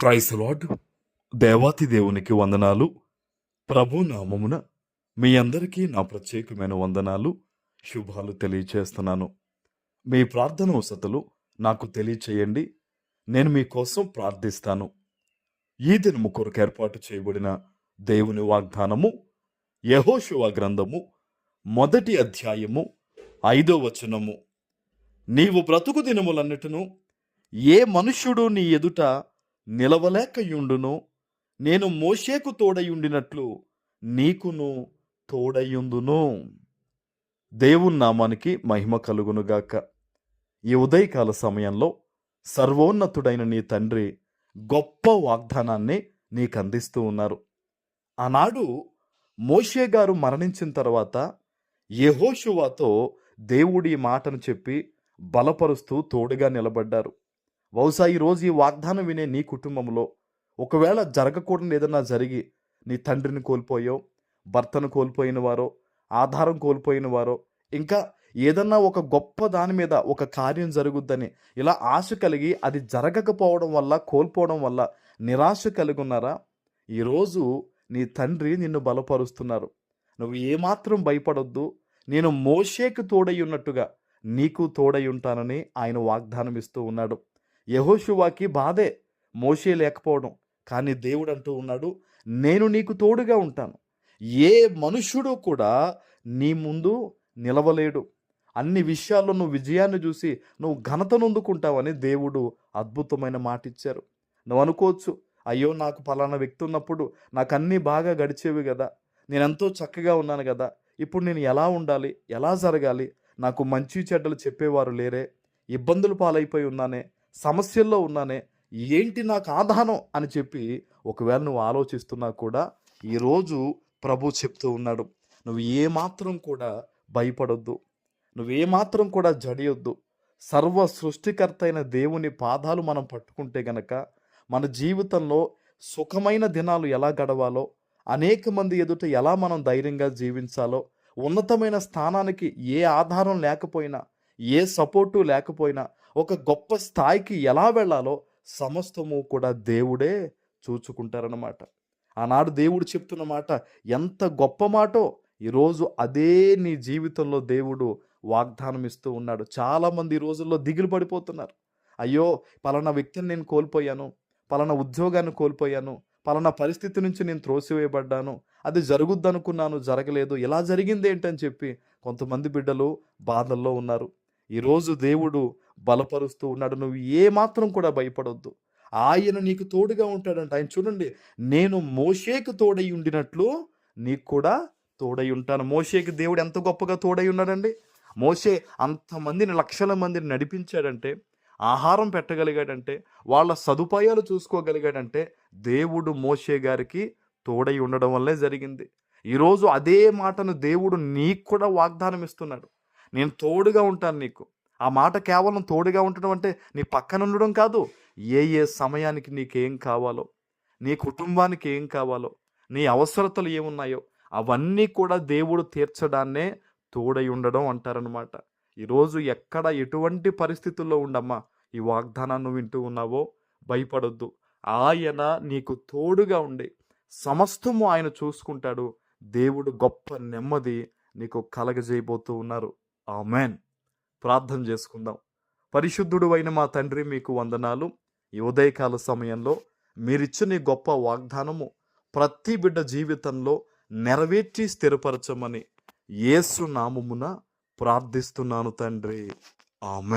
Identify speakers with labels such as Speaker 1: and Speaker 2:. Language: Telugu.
Speaker 1: Praise lord. దేవాతి దేవునికి వందనాలు. ప్రభు నామమున మీ అందరికీ నా ప్రత్యేకమైన వందనాలు, శుభాలు తెలియచేస్తున్నాను. మీ ప్రార్థన వసతులు నాకు తెలియచేయండి, నేను మీకోసం ప్రార్థిస్తాను. ఈ దినము కొరకు ఏర్పాటు చేయబడిన దేవుని వాగ్దానము యెహోషువ గ్రంథము 1వ అధ్యాయము 5వ వచనము. నీవు బ్రతుకు దినములన్నిటిను ఏ మనుష్యుడు నీ ఎదుట నిలవలేకయుండును, నేను మోషేకు తోడయుండినట్లు నీకును తోడయుందును. దేవుని నామానికి మహిమ కలుగునుగాక. ఈ ఉదయకాల సమయంలో సర్వోన్నతుడైన నీ తండ్రి గొప్ప వాగ్దానాన్ని నీకు అందిస్తూ ఉన్నారు. ఆనాడు మోషే గారు మరణించిన తర్వాత యెహోషువతో దేవుడి మాటను చెప్పి బలపరుస్తూ తోడుగా నిలబడ్డారు. బహుశా ఈరోజు ఈ వాగ్దానం వినే నీ కుటుంబంలో ఒకవేళ జరగకూడని ఏదన్నా జరిగి నీ తండ్రిని కోల్పోయో, భర్తను కోల్పోయిన వారో, ఆధారం కోల్పోయిన వారో, ఇంకా ఏదన్నా ఒక గొప్ప దాని మీద ఒక కార్యం జరుగుద్దని ఇలా ఆశ కలిగి అది జరగకపోవడం వల్ల, కోల్పోవడం వల్ల నిరాశ కలిగి ఉన్నారా? ఈరోజు నీ తండ్రి నిన్ను బలపరుస్తున్నారు. నువ్వు ఏమాత్రం భయపడొద్దు, నేను మోషేకు తోడై ఉన్నట్టుగా నీకు తోడై ఉంటానని ఆయన వాగ్దానం ఇస్తూ ఉన్నాడు. యెహోషువకి బాధే మోషే లేకపోవడం, కానీ దేవుడు అంటూ ఉన్నాడు, నేను నీకు తోడుగా ఉంటాను. ఏ మనుష్యుడు కూడా నీ ముందు నిలవలేడు. అన్ని విషయాల్లో నువ్వు విజయాన్ని చూసి నువ్వు ఘనత నొందుకుంటావని దేవుడు అద్భుతమైన మాట ఇచ్చారు. నువ్వు అనుకోవచ్చు, అయ్యో నాకు పలానా వ్యక్తి ఉన్నప్పుడు నాకు అన్నీ బాగా గడిచేవి కదా, నేను ఎంతో చక్కగా ఉన్నాను కదా, ఇప్పుడు నేను ఎలా ఉండాలి, ఎలా జరగాలి, నాకు మంచి చెడ్డలు చెప్పేవారు లేరే, ఇబ్బందులు పాలైపోయి ఉన్నానే, సమస్యల్లో ఉన్నానే, ఏంటి నాకు ఆధారం అని చెప్పి ఒకవేళ నువ్వు ఆలోచిస్తున్నా కూడా ఈరోజు ప్రభు చెప్తూ ఉన్నాడు, నువ్వు ఏమాత్రం కూడా భయపడొద్దు, నువ్వేమాత్రం కూడా జడియొద్దు. సర్వ సృష్టికర్త అయిన దేవుని పాదాలు మనం పట్టుకుంటే గనక మన జీవితంలో సుఖమైన దినాలు ఎలా గడవాలో, అనేక మంది ఎదుట ఎలా మనం ధైర్యంగా జీవించాలో, ఉన్నతమైన స్థానానికి ఏ ఆధారం లేకపోయినా, ఏ సపోర్టు లేకపోయినా ఒక గొప్ప స్థాయికి ఎలా వెళ్ళాలో సమస్తము కూడా దేవుడే చూచుకుంటారన్నమాట. ఆనాడు దేవుడు చెప్తున్న మాట ఎంత గొప్ప మాటో ఈరోజు అదే నీ జీవితంలో దేవుడు వాగ్దానం ఇస్తూ ఉన్నాడు. చాలామంది ఈ రోజుల్లో దిగులు పడిపోతున్నారు. అయ్యో పలానా వ్యక్తిని నేను కోల్పోయాను, పలానా ఉద్యోగాన్ని కోల్పోయాను, పలానా పరిస్థితి నుంచి నేను త్రోసివేయబడ్డాను, అది జరుగుద్దనుకున్నాను జరగలేదు, ఇలా జరిగింది ఏంటని చెప్పి కొంతమంది బిడ్డలు బాధల్లో ఉన్నారు. ఈరోజు దేవుడు బలపరుస్తూ ఉన్నాడు, నువ్వు ఏమాత్రం కూడా భయపడొద్దు, ఆయన నీకు తోడుగా ఉంటాడంట. ఆయన చూడండి, నేను మోషేకు తోడై ఉండినట్లు నీకు కూడా తోడై ఉంటాను. మోషేకి దేవుడు ఎంత గొప్పగా తోడై ఉన్నాడండి. మోషే అంతమందిని, లక్షల మందిని నడిపించాడంటే, ఆహారం పెట్టగలిగాడంటే, వాళ్ళ సదుపాయాలు చూసుకోగలిగాడంటే దేవుడు మోషే గారికి తోడై ఉండడం వల్లే జరిగింది. ఈరోజు అదే మాటను దేవుడు నీకు కూడా వాగ్దానం ఇస్తున్నాడు, నేను తోడుగా ఉంటాను నీకు. ఆ మాట కేవలం తోడుగా ఉండడం అంటే నీ పక్కన ఉండడం కాదు, ఏ ఏ సమయానికి నీకేం కావాలో, నీ కుటుంబానికి ఏం కావాలో, నీ అవసరతలు ఏమున్నాయో అవన్నీ కూడా దేవుడు తీర్చడాన్నే తోడై ఉండడం అంటారనమాట. ఈరోజు ఎక్కడ ఎటువంటి పరిస్థితుల్లో ఉండమ్మా ఈ వాగ్దానాన్ని వింటూ ఉన్నావో భయపడొద్దు. ఆయన నీకు తోడుగా ఉండి సమస్తము ఆయన చూసుకుంటాడు. దేవుడు గొప్ప నెమ్మది నీకు కలగజేయబోతూ ఉన్నారు. ఆమెన్. ప్రార్థన చేసుకుందాం. పరిశుద్ధుడు అయిన మా తండ్రి, మీకు వందనాలు. ఈ ఉదయకాల సమయంలో మీరిచ్చిన ఈ గొప్ప వాగ్దానము ప్రతి బిడ్డ జీవితంలో నెరవేర్చి స్థిరపరచమని యేసు నామమున ప్రార్థిస్తున్నాను తండ్రి. ఆమెన్.